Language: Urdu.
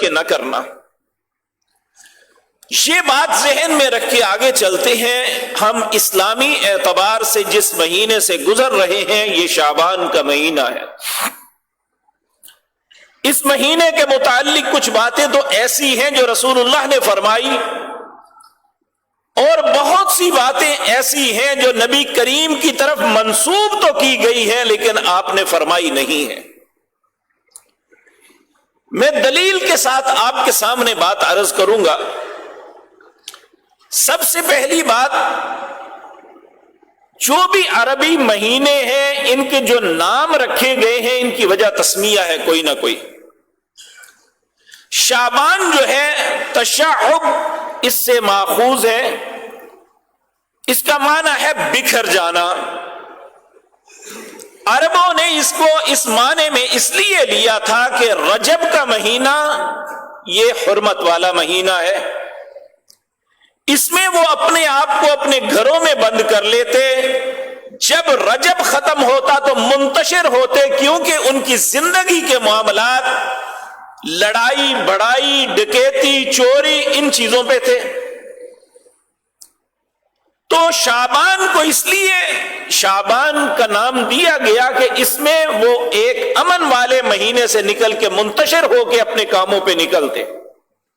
کے نہ کرنا۔ یہ بات ذہن میں رکھ کے آگے چلتے ہیں۔ ہم اسلامی اعتبار سے جس مہینے سے گزر رہے ہیں یہ شعبان کا مہینہ ہے۔ اس مہینے کے متعلق کچھ باتیں تو ایسی ہیں جو رسول اللہ نے فرمائی، اور بہت سی باتیں ایسی ہیں جو نبی کریم کی طرف منسوب تو کی گئی ہے لیکن آپ نے فرمائی نہیں ہے۔ میں دلیل کے ساتھ آپ کے سامنے بات عرض کروں گا۔ سب سے پہلی بات، جو بھی عربی مہینے ہیں ان کے جو نام رکھے گئے ہیں ان کی وجہ تسمیہ ہے کوئی نہ کوئی۔ شعبان جو ہے تشعب اس سے ماخوذ ہے، اس کا معنی ہے بکھر جانا۔ عربوں نے اس کو اس معنی میں اس لیے لیا تھا کہ رجب کا مہینہ یہ حرمت والا مہینہ ہے، اس میں وہ اپنے آپ کو اپنے گھروں میں بند کر لیتے، جب رجب ختم ہوتا تو منتشر ہوتے، کیونکہ ان کی زندگی کے معاملات لڑائی بڑائی ڈکیتی چوری ان چیزوں پہ تھے۔ تو شعبان کو اس لیے شعبان کا نام دیا گیا کہ اس میں وہ ایک امن والے مہینے سے نکل کے منتشر ہو کے اپنے کاموں پہ نکلتے۔